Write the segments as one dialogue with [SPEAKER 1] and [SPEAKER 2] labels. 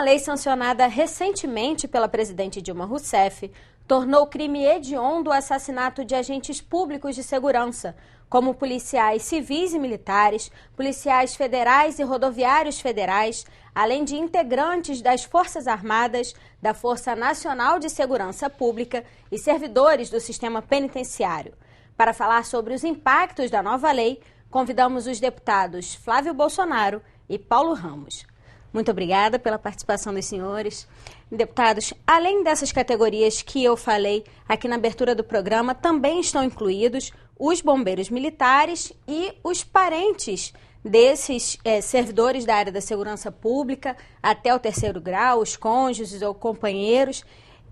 [SPEAKER 1] lei sancionada recentemente pela presidente Dilma Rousseff tornou crime hediondo o assassinato de agentes públicos de segurança, como policiais civis e militares, policiais federais e rodoviários federais, além de integrantes das Forças Armadas, da Força Nacional de Segurança Pública e servidores do sistema penitenciário. Para falar sobre os impactos da nova lei, convidamos os deputados Flávio Bolsonaro e Paulo Ramos. Muito obrigada pela participação dos senhores. Deputados, além dessas categorias que eu falei aqui na abertura do programa, também estão incluídos os bombeiros militares e os parentes desses servidores da área da segurança pública até o 3º grau, os cônjuges ou companheiros.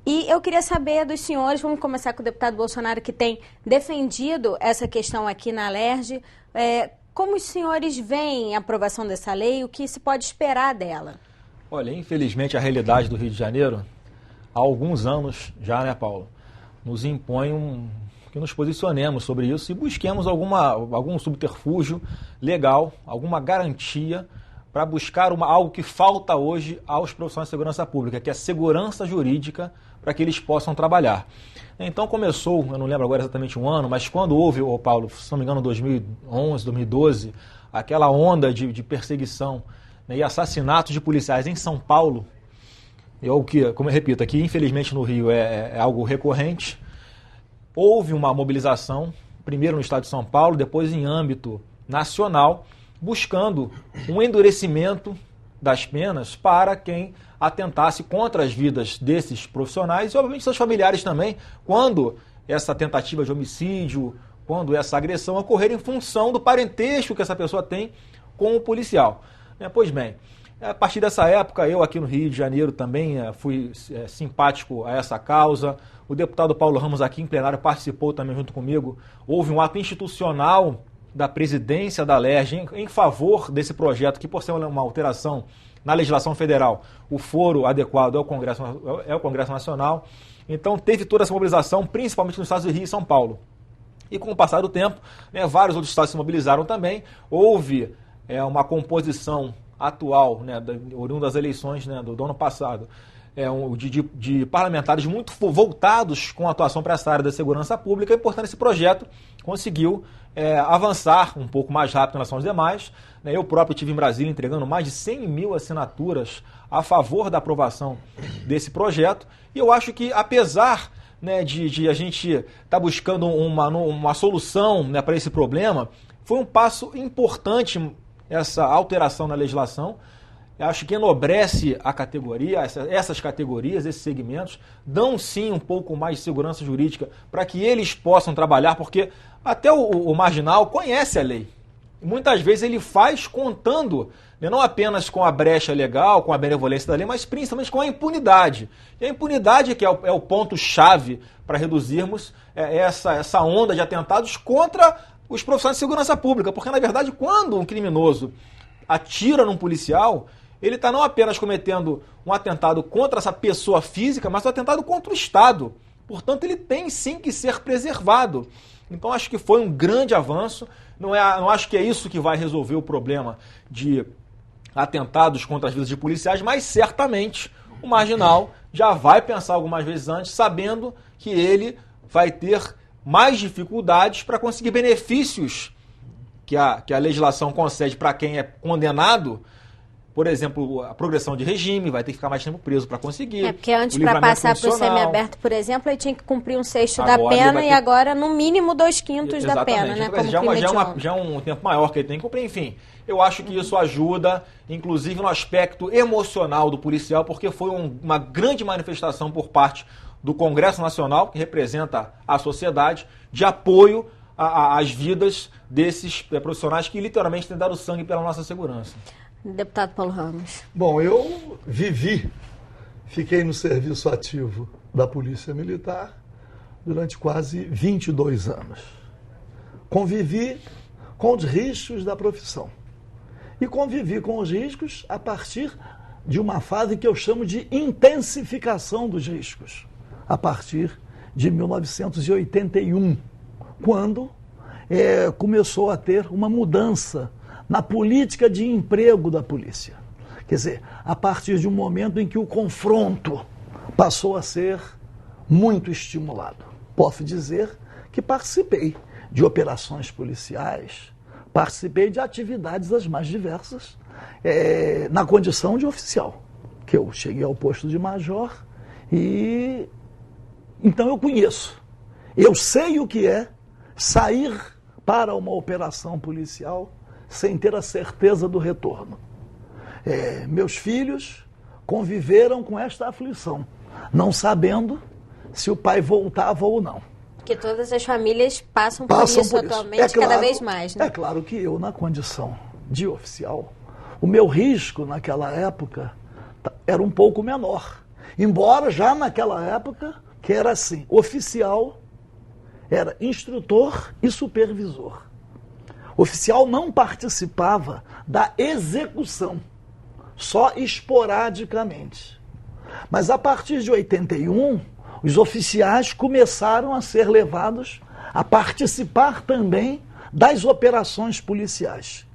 [SPEAKER 1] E eu queria saber dos senhores, vamos começar com o deputado Bolsonaro, que tem defendido essa questão aqui na Alerj. Como os senhores veem a aprovação dessa lei, o que se pode esperar dela?
[SPEAKER 2] Olha, infelizmente a realidade do Rio de Janeiro, há alguns anos já, né, Paulo, nos impõe que nos posicionemos sobre isso e busquemos algum subterfúgio legal, alguma garantia para buscar algo que falta hoje aos profissionais de segurança pública, que é a segurança jurídica para que eles possam trabalhar. Então começou, eu não lembro agora exatamente um ano, mas quando houve, Paulo, se não me engano, 2011, 2012, aquela onda de perseguição, né, e assassinatos de policiais em São Paulo, como eu repito, aqui infelizmente no Rio é algo recorrente, houve uma mobilização, primeiro no estado de São Paulo, depois em âmbito nacional, buscando um endurecimento das penas para quem atentasse contra as vidas desses profissionais e, obviamente, seus familiares também, quando essa tentativa de homicídio, quando essa agressão ocorrer em função do parentesco que essa pessoa tem com o policial. Pois bem, a partir dessa época, eu aqui no Rio de Janeiro também fui simpático a essa causa. O deputado Paulo Ramos aqui em plenário participou também junto comigo. Houve um ato institucional da presidência da Alerj em favor desse projeto, que por ser uma alteração na legislação federal, o foro adequado é o Congresso Nacional. Então teve toda essa mobilização, principalmente nos estados do Rio e São Paulo. E com o passar do tempo, vários outros estados se mobilizaram também. Houve uma composição atual, oriunda das eleições do ano passado, de parlamentares muito voltados com a atuação para essa área da segurança pública, e, portanto, esse projeto conseguiu avançar um pouco mais rápido em relação aos demais. Eu próprio estive em Brasília entregando mais de 100 mil assinaturas a favor da aprovação desse projeto, e eu acho que, apesar de a gente estar buscando uma solução para esse problema, foi um passo importante essa alteração na legislação. Eu acho que enobrece a categoria, essas categorias, esses segmentos, dão sim um pouco mais de segurança jurídica para que eles possam trabalhar, porque até o marginal conhece a lei. Muitas vezes ele faz contando, não apenas com a brecha legal, com a benevolência da lei, mas principalmente com a impunidade. E a impunidade que é o ponto-chave para reduzirmos essa onda de atentados contra os profissionais de segurança pública. Porque, na verdade, quando um criminoso atira num policial, ele está não apenas cometendo um atentado contra essa pessoa física, mas um atentado contra o Estado. Portanto, ele tem sim que ser preservado. Então, acho que foi um grande avanço. Não acho que é isso que vai resolver o problema de atentados contra as vidas de policiais, mas certamente o marginal já vai pensar algumas vezes antes, sabendo que ele vai ter mais dificuldades para conseguir benefícios que a legislação concede para quem é condenado. Por exemplo, a progressão de regime, vai ter que ficar mais tempo preso para conseguir.
[SPEAKER 1] Porque antes, para passar para o semiaberto, por exemplo, ele tinha que cumprir 1/6 da pena e agora, no mínimo, 2/5 da pena, né? Como
[SPEAKER 2] já é um tempo maior que ele tem que cumprir. Enfim, eu acho que isso ajuda, inclusive no aspecto emocional do policial, porque foi uma grande manifestação por parte do Congresso Nacional, que representa a sociedade, de apoio às vidas desses profissionais que literalmente têm dado sangue pela nossa segurança.
[SPEAKER 1] Deputado Paulo Ramos.
[SPEAKER 3] Bom, eu fiquei no serviço ativo da Polícia Militar durante quase 22 anos. Convivi com os riscos da profissão. E convivi com os riscos a partir de uma fase que eu chamo de intensificação dos riscos, a partir de 1981, quando começou a ter uma mudança na política de emprego da polícia. Quer dizer, a partir de um momento em que o confronto passou a ser muito estimulado. Posso dizer que participei de operações policiais, participei de atividades as mais diversas, na condição de oficial, que eu cheguei ao posto de major e então eu conheço. Eu sei o que é sair para uma operação policial sem ter a certeza do retorno. Meus filhos conviveram com esta aflição, não sabendo se o pai voltava ou não.
[SPEAKER 1] Que todas as famílias passam por isso atualmente, cada vez mais, né?
[SPEAKER 3] É claro que eu, na condição de oficial, o meu risco naquela época era um pouco menor. Embora já naquela época, que era assim, oficial era instrutor e supervisor. Oficial não participava da execução, só esporadicamente. Mas a partir de 81, os oficiais começaram a ser levados a participar também das operações policiais.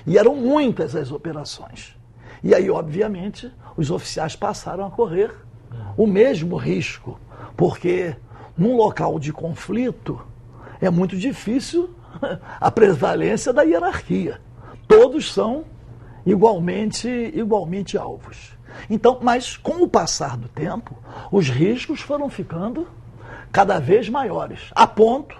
[SPEAKER 3] E eram muitas as operações. E aí, obviamente, os oficiais passaram a correr o mesmo risco, porque num local de conflito é muito difícil a prevalência da hierarquia. Todos são igualmente alvos. Então, mas com o passar do tempo, os riscos foram ficando cada vez maiores, a ponto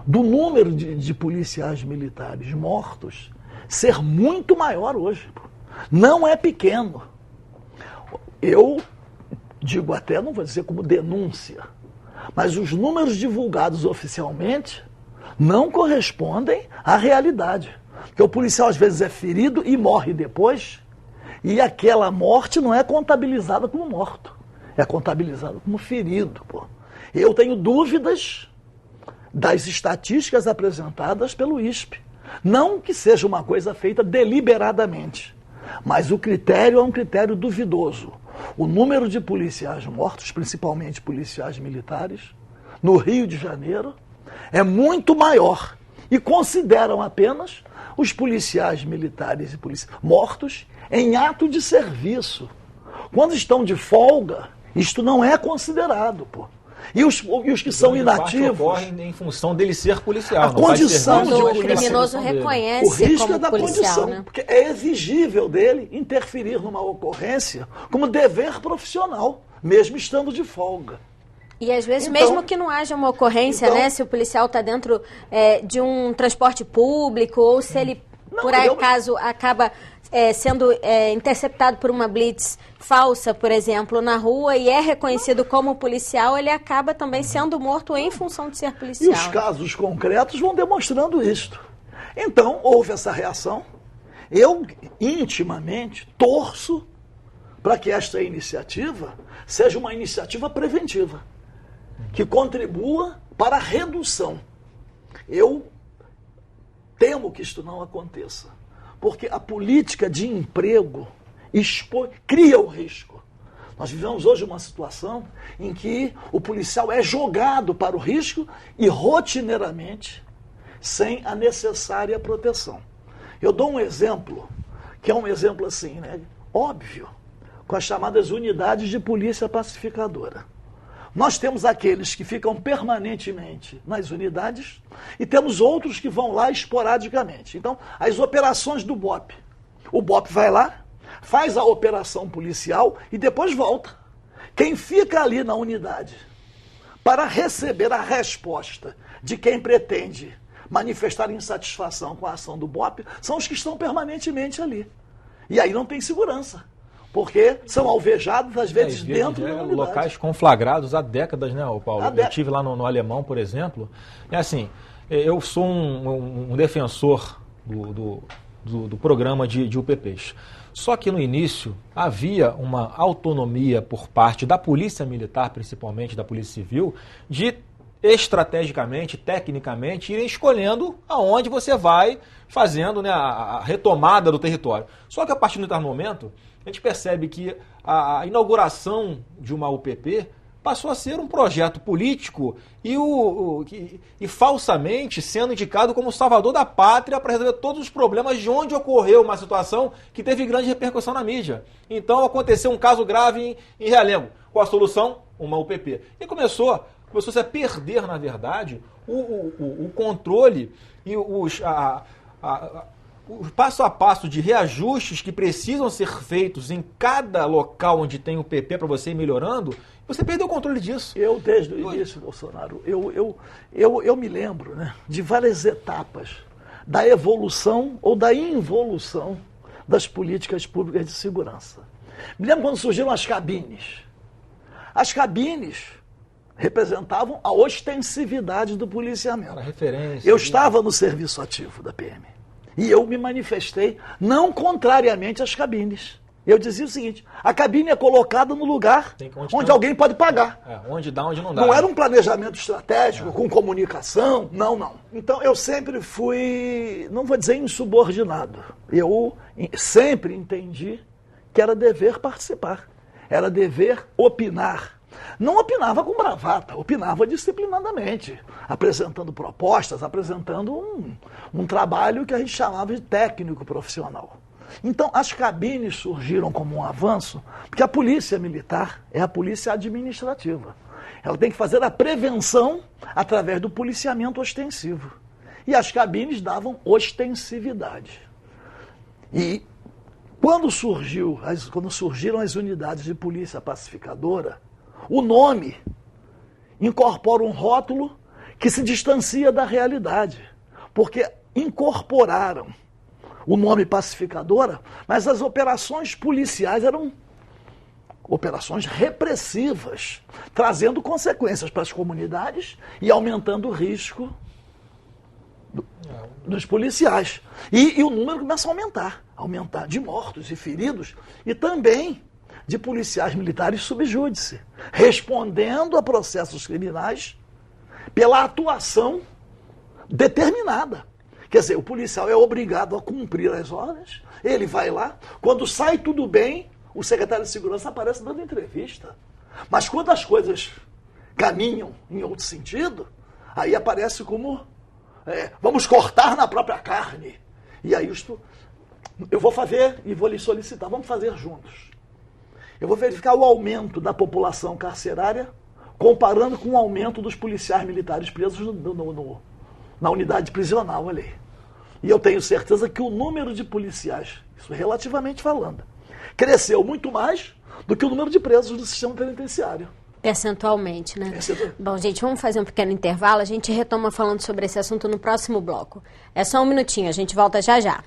[SPEAKER 3] do número de policiais militares mortos ser muito maior hoje. Não é pequeno. Eu digo até, não vou dizer como denúncia, mas os números divulgados oficialmente não correspondem à realidade. Porque o policial às vezes é ferido e morre depois, e aquela morte não é contabilizada como morto, é contabilizada como ferido. Eu tenho dúvidas das estatísticas apresentadas pelo ISP. Não que seja uma coisa feita deliberadamente, mas o critério é um critério duvidoso. O número de policiais mortos, principalmente policiais militares, no Rio de Janeiro, é muito maior. E consideram apenas os policiais militares e policiais mortos em ato de serviço. Quando estão de folga, isto não é considerado, E os que são inativos...
[SPEAKER 2] ocorre em função dele ser policial.
[SPEAKER 3] A condição de
[SPEAKER 1] o criminoso reconhece
[SPEAKER 3] o risco
[SPEAKER 1] como
[SPEAKER 3] é da
[SPEAKER 1] policial,
[SPEAKER 3] condição,
[SPEAKER 1] né?
[SPEAKER 3] Porque é exigível dele interferir numa ocorrência como dever profissional, mesmo estando de folga.
[SPEAKER 1] E às vezes,
[SPEAKER 3] Então,
[SPEAKER 1] mesmo que não haja uma ocorrência, né? Se o policial está dentro de um transporte público ou se ele, por acaso, acaba sendo interceptado por uma blitz falsa, por exemplo, na rua e é reconhecido como policial, ele acaba também sendo morto em função de ser policial.
[SPEAKER 3] E os casos concretos vão demonstrando isto. Então, houve essa reação. Eu, intimamente, torço para que esta iniciativa seja uma iniciativa preventiva, que contribua para a redução. Eu temo que isto não aconteça, porque a política de emprego cria o risco. Nós vivemos hoje uma situação em que o policial é jogado para o risco e rotineiramente sem a necessária proteção. Eu dou um exemplo, que é um exemplo assim, né? Óbvio, com as chamadas unidades de polícia pacificadora. Nós temos aqueles que ficam permanentemente nas unidades e temos outros que vão lá esporadicamente. Então, as operações do BOP. O BOP vai lá, faz a operação policial e depois volta. Quem fica ali na unidade para receber a resposta de quem pretende manifestar insatisfação com a ação do BOP são os que estão permanentemente ali. E aí não tem segurança. Porque são alvejados, às vezes, dentro da unidade.
[SPEAKER 2] Locais conflagrados há décadas, né, Paulo? Eu estive lá no Alemão, por exemplo. É assim, eu sou um defensor do programa de UPPs. Só que no início havia uma autonomia por parte da Polícia Militar, principalmente da Polícia Civil, de estrategicamente, tecnicamente, irem escolhendo aonde você vai fazendo, né, a retomada do território. Só que a partir de um determinado momento, a gente percebe que a inauguração de uma UPP passou a ser um projeto político e falsamente sendo indicado como salvador da pátria para resolver todos os problemas de onde ocorreu uma situação que teve grande repercussão na mídia. Então aconteceu um caso grave em Realengo. Qual a solução? Uma UPP. E começou-se a perder, na verdade, o controle e o passo a passo de reajustes que precisam ser feitos em cada local onde tem o PP para você ir melhorando. Você perdeu o controle disso.
[SPEAKER 3] Eu, desde o início, Bolsonaro, eu me lembro, né, de várias etapas da evolução ou da involução das políticas públicas de segurança. Me lembro quando surgiram as cabines. As cabines representavam a ostensividade do policiamento.
[SPEAKER 2] Era referência.
[SPEAKER 3] Eu estava no serviço ativo da PM e eu me manifestei não contrariamente às cabines. Eu dizia o seguinte: a cabine é colocada no lugar onde alguém pode pagar.
[SPEAKER 2] Onde dá, onde não dá.
[SPEAKER 3] Não era um planejamento estratégico com comunicação, não. Então eu sempre fui, não vou dizer insubordinado, eu sempre entendi que era dever participar, era dever opinar. Não opinava com bravata, opinava disciplinadamente, apresentando propostas, apresentando um trabalho que a gente chamava de técnico profissional. Então, as cabines surgiram como um avanço, porque a polícia militar é a polícia administrativa. Ela tem que fazer a prevenção através do policiamento ostensivo. E as cabines davam ostensividade. E quando surgiram as unidades de polícia pacificadora, o nome incorpora um rótulo que se distancia da realidade, porque incorporaram o nome pacificadora, mas as operações policiais eram operações repressivas, trazendo consequências para as comunidades e aumentando o risco dos policiais. E o número começa a aumentar de mortos e feridos, e também de policiais militares subjúdice, respondendo a processos criminais pela atuação determinada. Quer dizer, o policial é obrigado a cumprir as ordens, ele vai lá, quando sai tudo bem, o secretário de segurança aparece dando entrevista. Mas quando as coisas caminham em outro sentido, aí aparece como, vamos cortar na própria carne. E aí eu vou fazer e vou lhe solicitar, vamos fazer juntos. Eu vou verificar o aumento da população carcerária, comparando com o aumento dos policiais militares presos na unidade prisional ali. E eu tenho certeza que o número de policiais, isso relativamente falando, cresceu muito mais do que o número de presos do sistema penitenciário.
[SPEAKER 1] Percentualmente, né? Bom, gente, vamos fazer um pequeno intervalo. A gente retoma falando sobre esse assunto no próximo bloco. É só um minutinho, a gente volta já já.